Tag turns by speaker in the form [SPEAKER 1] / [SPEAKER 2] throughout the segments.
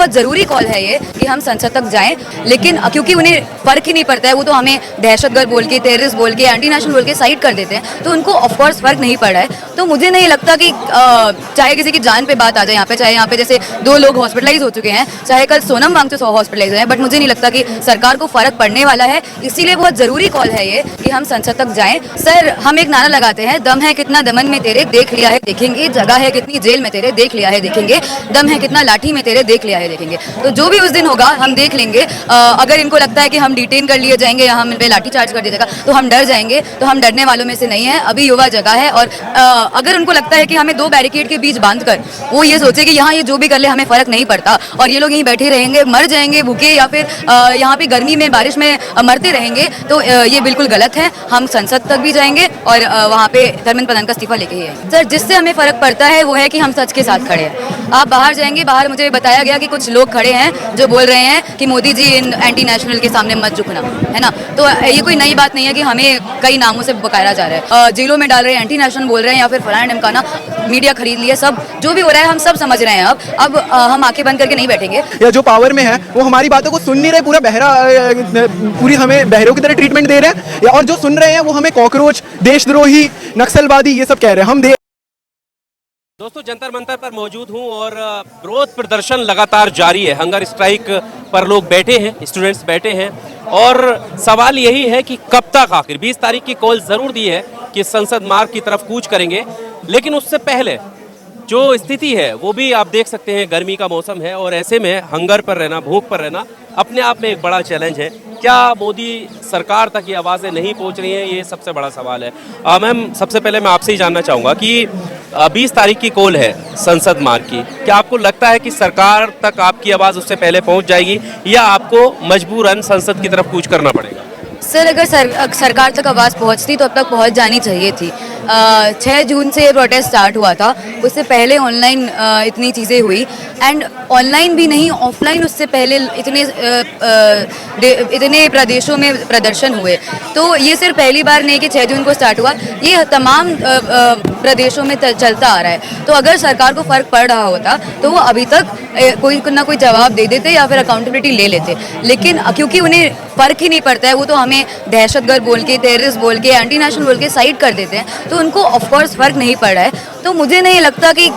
[SPEAKER 1] बहुत ज़रूरी कॉल है ये कि हम संसद तक जाएं, लेकिन क्योंकि उन्हें फ़र्क ही नहीं पड़ता है, वो तो हमें दहशतगर्द बोल के, टेररिस्ट बोल के, एंटी नेशनल बोल के साइड कर देते हैं, तो उनको ऑफ कोर्स फ़र्क नहीं पड़ रहा है। तो मुझे नहीं लगता कि चाहे किसी की जान पे बात आ जाए यहाँ पे, चाहे यहाँ पे जैसे 2 लोग हॉस्पिटलाइज हो चुके हैं, चाहे कल सोनम वांगचुक हॉस्पिटलाइज हैं, बट मुझे नहीं लगता कि सरकार को फ़र्क पड़ने वाला है। इसीलिए बहुत ज़रूरी कॉल है ये कि हम संसद तक जाएं। सर, हम एक नारा लगाते हैं, दम है कितना दमन में तेरे, देख लिया है देखेंगे, जगह है कितनी जेल में तेरे, देख लिया है देखेंगे, दम है कितना लाठी में तेरे, देख लिया है देखेंगे। तो जो भी उस दिन होगा हम देख लेंगे। अगर इनको लगता है कि हम डिटेन कर लिए जाएंगे या हम पे लाठी चार्ज कर दिया जाएगा तो हम डर जाएंगे, तो हम डरने वालों में से नहीं है। अभी युवा जगह है, और अगर उनको लगता है कि हमें 2 बैरिकेड के बीच बांध कर वो ये सोचे कि यहाँ ये जो भी कर ले हमें फ़र्क नहीं पड़ता और ये लोग यहीं बैठे रहेंगे, मर जाएंगे भूखे या फिर यहाँ पे गर्मी में बारिश में मरते रहेंगे, तो ये बिल्कुल गलत है। हम संसद तक भी जाएंगे और वहाँ पे धर्मेंद्र प्रधान का इस्तीफा लेके ही आएंगे। सर, जिससे हमें फ़र्क पड़ता है वो है कि हम सच के साथ खड़े हैं। आप बाहर जाएंगे, बाहर मुझे बताया गया कि कुछ लोग खड़े हैं जो बोल रहे हैं कि मोदी जी इन एंटी नेशनल के सामने मत झुकना, है ना। तो ये कोई नई बात नहीं है कि हमें कई नामों से पुकारा जा रहा है, जेलों में डाल रहे हैं, एंटी नेशनल बोल रहे हैं या फिर फलाना ढिमकाना, मीडिया खरीद लिया, सब जो भी हो रहा है हम सब समझ रहे हैं। अब हम आंखें बंद करके नहीं बैठेंगे।
[SPEAKER 2] या जो पावर में है वो हमारी बातों को सुन नहीं रहे, पूरा बहरा, पूरी हमें बहरों की तरह ट्रीटमेंट दे रहे हैं, और जो सुन रहे हैं वो हमें कॉकरोच, देशद्रोही, नक्सलवादी ये सब कह रहे हैं। हम
[SPEAKER 3] दोस्तों, जंतर मंतर पर मौजूद हूं और विरोध प्रदर्शन लगातार जारी है। हंगर स्ट्राइक पर लोग बैठे हैं, स्टूडेंट्स बैठे हैं, और सवाल यही है कि कब तक, आखिर 20 तारीख की कॉल ज़रूर दी है कि संसद मार्ग की तरफ कूच करेंगे, लेकिन उससे पहले जो स्थिति है वो भी आप देख सकते हैं, गर्मी का मौसम है और ऐसे में हंगर पर रहना, भूख पर रहना अपने आप में एक बड़ा चैलेंज है। क्या मोदी सरकार तक ये आवाज़ें नहीं पहुंच रही हैं, ये सबसे बड़ा सवाल है। मैम, सबसे पहले मैं आपसे ही जानना चाहूँगा कि 20 तारीख की कॉल है संसद मार्ग की, क्या आपको लगता है कि सरकार तक आपकी आवाज़ उससे पहले पहुँच जाएगी या आपको मजबूरन संसद की तरफ कूच करना पड़ेगा?
[SPEAKER 1] सर, अगर सरकार तक आवाज़ पहुंचती तो अब तक पहुंच जानी चाहिए थी। 6 जून से प्रोटेस्ट स्टार्ट हुआ था, उससे पहले ऑनलाइन इतनी चीज़ें हुई, एंड ऑनलाइन भी नहीं, ऑफलाइन उससे पहले इतने प्रदेशों में प्रदर्शन हुए। तो ये सिर्फ पहली बार नहीं कि 6 जून को स्टार्ट हुआ, ये तमाम प्रदेशों में चलता आ रहा है। तो अगर सरकार को फ़र्क पड़ रहा होता तो वो अभी तक कोई ना कोई जवाब दे देते या फिर अकाउंटेबिलिटी ले लेते, लेकिन क्योंकि उन्हें फ़र्क ही नहीं पड़ता है, वो तो हमें दहशतगर्द बोल के, टेररिस्ट बोल के, एंटी नेशनल बोल के साइड कर देते हैं, तो उनको ऑफ कोर्स फ़र्क नहीं पड़ रहा है। तो मुझे नहीं लगता कि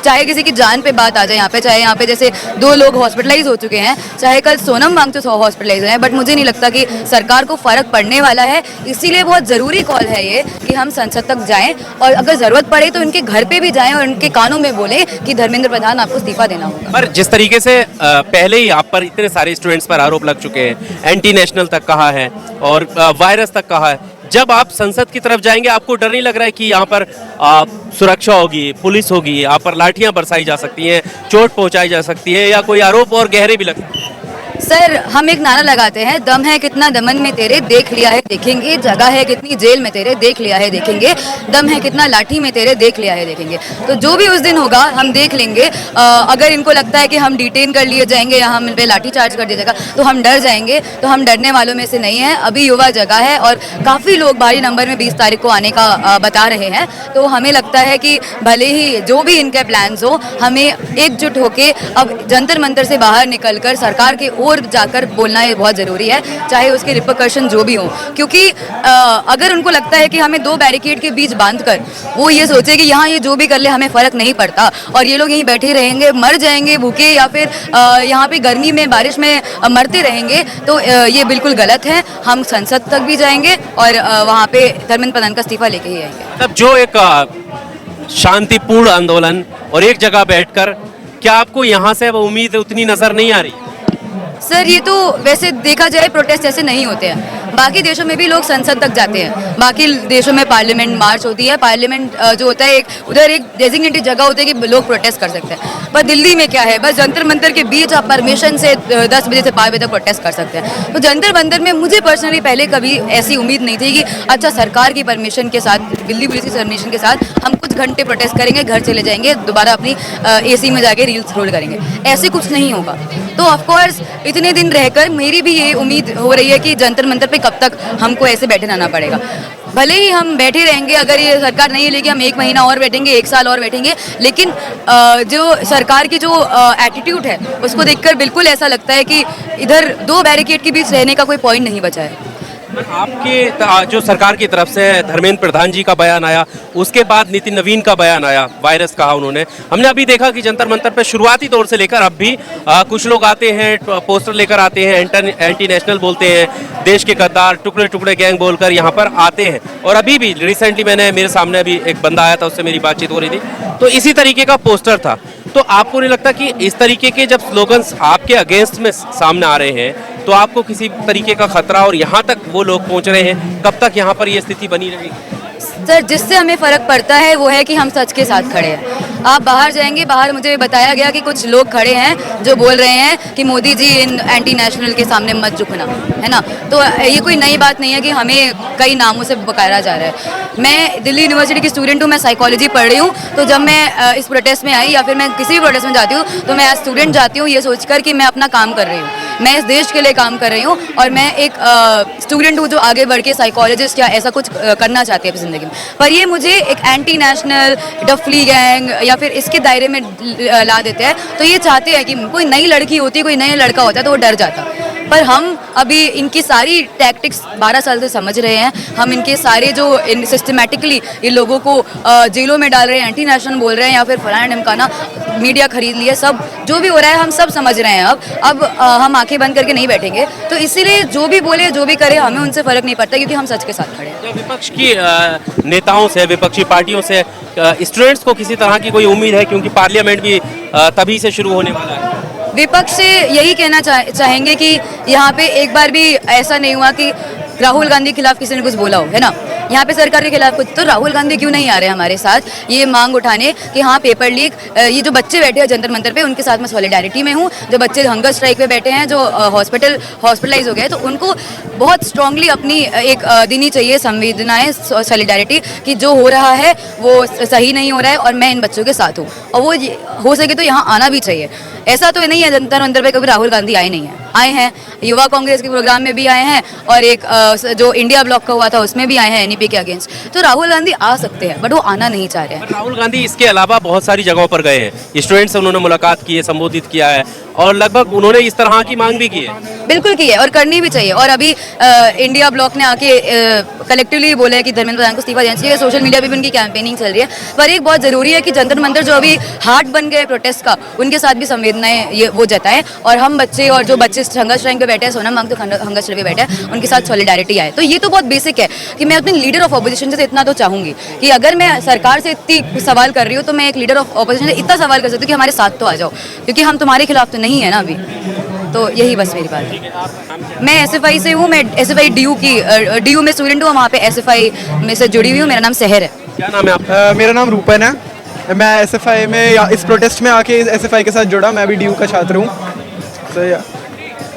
[SPEAKER 1] चाहे किसी की जान पे बात आ जाए यहाँ पे, चाहे यहाँ पे जैसे 2 लोग हॉस्पिटलाइज हो चुके हैं, चाहे कल सोनम वांगचुक हॉस्पिटलाइज हैं, बट मुझे नहीं लगता कि सरकार को फ़र्क पड़ने वाला है। इसीलिए बहुत ज़रूरी कॉल है ये कि हम संसद तक जाएं, और अगर ज़रूरत पड़े तो उनके घर पे भी जाएं और उनके कानों में बोलें कि धर्मेंद्र प्रधान आपको इस्तीफा देना होगा।
[SPEAKER 3] पर जिस तरीके से पहले ही आप पर इतने सारे स्टूडेंट्स पर आरोप लग चुके हैं, एंटी नेशनल तक कहा है और वायरस तक कहा है, जब आप संसद की तरफ जाएंगे आपको डर नहीं लग रहा है कि यहाँ पर सुरक्षा होगी, पुलिस होगी, आप पर लाठियां बरसाई जा सकती हैं, चोट पहुंचाई जा सकती है, या कोई आरोप और गहरे भी लग सकते हैं?
[SPEAKER 1] सर, हम एक नारा लगाते हैं, दम है कितना दमन में तेरे, देख लिया है देखेंगे, जगह है कितनी जेल में तेरे, देख लिया है देखेंगे, दम है कितना लाठी में तेरे, देख लिया है देखेंगे। तो जो भी उस दिन होगा हम देख लेंगे। अगर इनको लगता है कि हम डिटेन कर लिए जाएंगे या हम पे लाठी चार्ज कर दिया जाएगा तो हम डर जाएंगे, तो हम डरने वालों में से नहीं है। अभी युवा जगह है और काफ़ी लोग भारी नंबर में 20 तारीख को आने का बता रहे हैं, तो हमें लगता है कि भले ही जो भी इनके प्लान्स हो, हमें एकजुट होकर अब जंतर मंतर से बाहर निकल कर सरकार के और जाकर बोलना ये बहुत ज़रूरी है, चाहे उसके रिपरकशन जो भी हो। क्योंकि अगर उनको लगता है कि हमें 2 बैरिकेड के बीच बांध कर वो ये सोचे कि यहाँ ये जो भी कर ले हमें फ़र्क नहीं पड़ता और ये लोग यहीं बैठे रहेंगे, मर जाएंगे भूखे या फिर यहाँ पे गर्मी में बारिश में मरते रहेंगे, तो ये बिल्कुल गलत है। हम संसद तक भी जाएंगे और वहाँ पे धर्मेंद्र प्रधान का इस्तीफा लेके ही आएंगे।
[SPEAKER 3] तब जो एक शांतिपूर्ण आंदोलन और एक जगह बैठकर, क्या आपको यहाँ से अब उम्मीद उतनी नजर नहीं आ रही?
[SPEAKER 1] सर, ये तो वैसे देखा जाए प्रोटेस्ट ऐसे नहीं होते हैं, बाकी देशों में भी लोग संसद तक जाते हैं, बाकी देशों में पार्लियामेंट मार्च होती है, पार्लियामेंट जो होता है उधर एक डेजिग्नेटेड जगह होती है कि लोग प्रोटेस्ट कर सकते हैं। पर दिल्ली में क्या है, बस जंतर मंतर के बीच आप परमिशन से 10 बजे से 5 बजे तक प्रोटेस्ट कर सकते हैं। तो जंतर मंतर में मुझे पर्सनली पहले कभी ऐसी उम्मीद नहीं थी कि अच्छा सरकार की परमिशन के साथ, दिल्ली पुलिस की परमिशन के साथ हम कुछ घंटे प्रोटेस्ट करेंगे, घर चले जाएंगे, दोबारा अपनी AC में जाके रील्स रोल करेंगे, ऐसे कुछ नहीं होगा। तो ऑफकोर्स इतने दिन रहकर मेरी भी ये उम्मीद हो रही है कि जंतर मंतर पे कब तक हमको ऐसे बैठे रहना पड़ेगा। भले ही हम बैठे रहेंगे, अगर ये सरकार नहीं लेगी हम 1 महीना और बैठेंगे, 1 साल और बैठेंगे, लेकिन जो सरकार की जो एटीट्यूड है उसको देखकर बिल्कुल ऐसा लगता है कि इधर 2 बैरिकेड के बीच रहने का कोई पॉइंट नहीं बचा है।
[SPEAKER 3] आपके जो सरकार की तरफ से धर्मेंद्र प्रधान जी का बयान आया, उसके बाद नितिन नवीन का बयान आया, वायरस कहा उन्होंने। हमने अभी देखा कि जंतर मंतर पे शुरुआती दौर से लेकर अब भी कुछ लोग आते हैं, पोस्टर लेकर आते हैं, एंटी नेशनल बोलते हैं, देश के गद्दार, टुकड़े टुकड़े गैंग बोलकर यहाँ पर आते हैं। और अभी भी रिसेंटली मेरे सामने अभी एक बंदा आया था, उससे मेरी बातचीत हो रही थी, तो इसी तरीके का पोस्टर था। तो आपको नहीं लगता कि इस तरीके के जब स्लोगन्स आपके अगेंस्ट में सामने आ रहे हैं तो आपको किसी तरीके का खतरा, और यहाँ तक वो लोग पहुँच रहे हैं, कब तक यहाँ पर ये स्थिति बनी रहेगी?
[SPEAKER 1] सर, जिससे हमें फ़र्क पड़ता है वो है कि हम सच के साथ खड़े हैं। आप बाहर जाएंगे, बाहर मुझे बताया गया कि कुछ लोग खड़े हैं जो बोल रहे हैं कि मोदी जी इन एंटी नेशनल के सामने मत झुकना, है ना। तो ये कोई नई बात नहीं है कि हमें कई नामों से पुकारा जा रहा है। मैं दिल्ली यूनिवर्सिटी की स्टूडेंट हूँ, मैं साइकोलॉजी पढ़ रही हूँ, तो जब मैं इस प्रोटेस्ट में आई या फिर मैं किसी भी प्रोटेस्ट में जाती हूँ तो मैं एज स्टूडेंट जाती हूँ ये सोचकर कि मैं अपना काम कर रही हूँ, मैं इस देश के लिए काम कर रही हूँ, और मैं एक स्टूडेंट हूँ जो आगे बढ़ के साइकोलॉजिस्ट या ऐसा कुछ करना चाहती है अपनी ज़िंदगी में। पर ये मुझे एक एंटी नेशनल, डफली गैंग या फिर इसके दायरे में ला देते हैं। तो ये चाहते हैं कि कोई नई लड़की होती, कोई नया लड़का होता है तो वो डर जाता। पर हम अभी इनकी सारी टैक्टिक्स 12 साल से समझ रहे हैं। हम इनके सारे जो सिस्टमेटिकली ये लोगों को जेलों में डाल रहे हैं, एंटी नेशनल बोल रहे हैं या फिर फलाना ढमकाना, मीडिया खरीद लिया, सब जो भी हो रहा है हम सब समझ रहे हैं। अब हम आंखें बंद करके नहीं बैठेंगे। तो इसीलिए जो भी बोले, जो भी करे, हमें उनसे फ़र्क नहीं पड़ता, क्योंकि हम सच के साथ खड़े हैं।
[SPEAKER 3] विपक्ष की नेताओं से, विपक्षी पार्टियों से स्टूडेंट्स को किसी तरह की कोई उम्मीद है, क्योंकि पार्लियामेंट भी तभी से शुरू होने वाला है?
[SPEAKER 1] विपक्ष से यही कहना चाहेंगे कि यहाँ पे एक बार भी ऐसा नहीं हुआ कि राहुल गांधी के खिलाफ किसी ने कुछ बोला हो, है ना। यहाँ पे सरकार के खिलाफ कुछ, तो राहुल गांधी क्यों नहीं आ रहे हमारे साथ ये मांग उठाने कि हाँ पेपर लीक, ये जो बच्चे बैठे हैं जंतर मंतर पे, उनके साथ मैं सॉलिडारिटी में हूँ। जो बच्चे हंगर स्ट्राइक पे बैठे हैं, जो हॉस्पिटलाइज हो गए, तो उनको बहुत स्ट्रांगली अपनी एक देनी चाहिए संवेदनाएं, सॉलिडारिटी, कि जो हो रहा है वो सही नहीं हो रहा है और मैं इन बच्चों के साथ हूँ, और वो हो सके तो यहाँ आना भी चाहिए। ऐसा तो नहीं है जंतर मंतर पे कभी राहुल गांधी आए नहीं हैं, आए हैं युवा कांग्रेस के प्रोग्राम में भी आए हैं, और एक जो इंडिया ब्लॉक का हुआ था उसमें भी आए हैं एनईपी के अगेंस्ट। तो राहुल गांधी आ सकते हैं, बट वो आना नहीं चाह रहे हैं।
[SPEAKER 3] राहुल गांधी इसके अलावा बहुत सारी जगहों पर गए हैं, स्टूडेंट्स से उन्होंने मुलाकात की है, संबोधित किया है, और लगभग उन्होंने इस तरह की मांग भी की है।
[SPEAKER 1] बिल्कुल की है, और करनी भी चाहिए। और अभी इंडिया ब्लॉक ने आके कलेक्टिवली बोला है कि धर्मेंद्र प्रधान को इस्तीफा देना चाहिए। सोशल मीडिया पे भी उनकी कैंपेनिंग चल रही है। पर एक बहुत ज़रूरी है कि जंतर मंतर जो अभी हार्ट बन गए प्रोटेस्ट का, उनके साथ भी संवेदनाएं ये वो जताएं, और हम बच्चे और जो बच्चे हंगर स्ट्राइक पे बैठे हैं, सोनम वांग तो हंगर स्ट्राइक पे बैठे हैं, उनके साथ सॉलिडारिटी आए। तो ये तो बहुत बेसिक है कि मैं अपने लीडर ऑफ ऑपोजिशन से इतना तो चाहूंगी कि अगर मैं सरकार से इतनी सवाल कर रही हूँ तो मैं एक लीडर ऑफ ऑपोजिशन से इतना सवाल कर सकती हूँ कि हमारे साथ तो आ जाओ, क्योंकि हम तुम्हारे खिलाफ तो नहीं है ना अभी। तो यही बस मेरी बात है। मैं एसएफआई से हूँ, मैं एसएफआई डीयू में स्टूडेंट हूँ, वहाँ पे एसएफआई में से जुड़ी हुई हूँ। मेरा नाम सहर है।
[SPEAKER 3] क्या नाम है आपका?
[SPEAKER 2] मेरा नाम रूपन है। मैं एसएफआई में इस प्रोटेस्ट में आके एसएफआई के साथ जुड़ा। मैं भी डीयू का छात्र हूँ। तो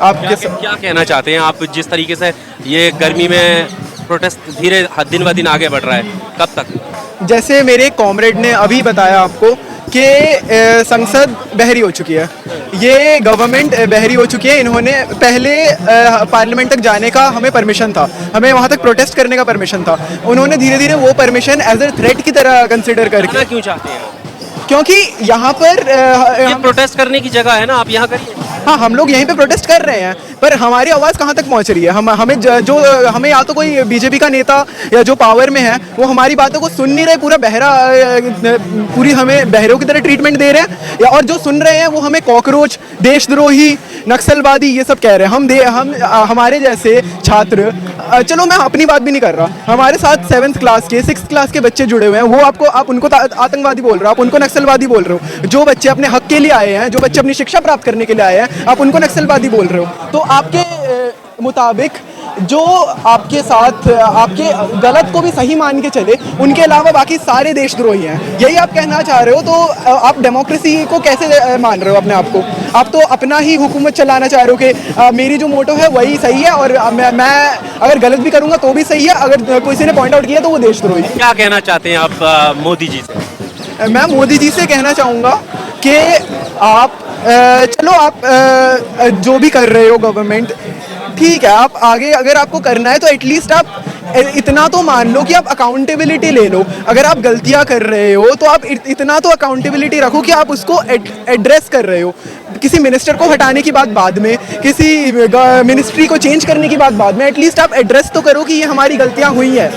[SPEAKER 2] आप
[SPEAKER 3] क्या कहना चाहते हैं आप, जिस तरीके से ये गर्मी में प्रोटेस्ट धीरे दिन ब दिन आगे बढ़ रहा है, कब तक?
[SPEAKER 2] जैसे मेरे कॉमरेड ने अभी बताया आपको कि संसद बहरी हो चुकी है, ये गवर्नमेंट बहरी हो चुकी है। इन्होंने पहले पार्लियामेंट तक जाने का हमें परमिशन था, हमें वहाँ तक प्रोटेस्ट करने का परमिशन था। उन्होंने धीरे धीरे वो परमिशन एज ए थ्रेट की तरह कंसिडर करके,
[SPEAKER 3] क्यों चाहते हैं?
[SPEAKER 2] क्योंकि यहाँ पर
[SPEAKER 3] ये प्रोटेस्ट करने की जगह है ना, आप यहाँ करिए।
[SPEAKER 2] हाँ, हम लोग यहीं पे प्रोटेस्ट कर रहे हैं, पर हमारी आवाज़ कहाँ तक पहुँच रही है? हमें या तो कोई बीजेपी का नेता या जो पावर में है वो हमारी बातों को सुन नहीं रहे, पूरी हमें बहरों की तरह ट्रीटमेंट दे रहे हैं, या और जो सुन रहे हैं वो हमें कॉकरोच, देशद्रोही, नक्सलवादी ये सब कह रहे हैं। हम हमारे जैसे छात्र, चलो मैं अपनी बात भी नहीं कर रहा, हमारे साथ 7th क्लास के 6th क्लास के बच्चे जुड़े हुए हैं, वो आप उनको आतंकवादी बोल रहे हो, आप उनको नक्सलवादी बोल रहे हो। जो बच्चे अपने हक के लिए आए हैं, जो बच्चे अपनी शिक्षा प्राप्त करने के लिए आए हैं, आप उनको नक्सलवादी बोल रहे हो। तो आपके मुताबिक जो आपके साथ आपके गलत को भी सही मान के चले, उनके अलावा बाकी सारे देशद्रोही हैं, यही आप कहना चाह रहे हो। तो आप डेमोक्रेसी को कैसे मान रहे हो अपने आप को? आप तो अपना ही हुकूमत चलाना चाह रहे हो कि मेरी जो मोटो है वही सही है, और मैं अगर गलत भी करूँगा तो भी सही है, अगर किसी ने पॉइंट आउट किया तो वो देशद्रोही।
[SPEAKER 3] क्या कहना चाहते हैं आप मोदी जी से?
[SPEAKER 2] मैं मोदी जी से कहना चाहूँगा कि आप चलो आप जो भी कर रहे हो गवर्नमेंट, ठीक है, आप आगे अगर आपको करना है तो एटलीस्ट आप इतना तो मान लो कि आप अकाउंटेबिलिटी ले लो। अगर आप गलतियां कर रहे हो तो आप इतना तो अकाउंटेबिलिटी रखो कि आप उसको एड्रेस कर रहे हो। किसी मिनिस्टर को हटाने की बात बाद में, किसी मिनिस्ट्री को चेंज करने की बात बाद में, एटलीस्ट आप एड्रेस तो करो कि ये हमारी गलतियां हुई हैं।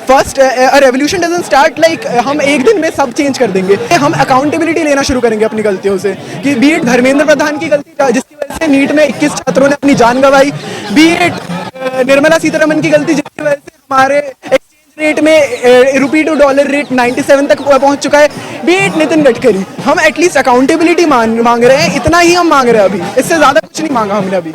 [SPEAKER 2] First revolution doesn't start like हम एक दिन में सब चेंज कर देंगे। हम अकाउंटेबिलिटी लेना शुरू करेंगे अपनी गलतियों से, कि बी इट धर्मेंद्र प्रधान की गलती जिसकी वजह से नीट में 21 छात्रों ने अपनी जान गंवाई, बी इट निर्मला सीतारमन की गलती जिसकी वजह से हमारे एक्सचेंज रेट में रुपी टू डॉलर रेट 97 तक पहुंच चुका है, बी इट नितिन गडकरी। हम एटलीस्ट अकाउंटेबिलिटी मांग रहे हैं, इतना ही हम मांग रहे हैं अभी, इससे ज़्यादा कुछ नहीं मांगा हमने अभी।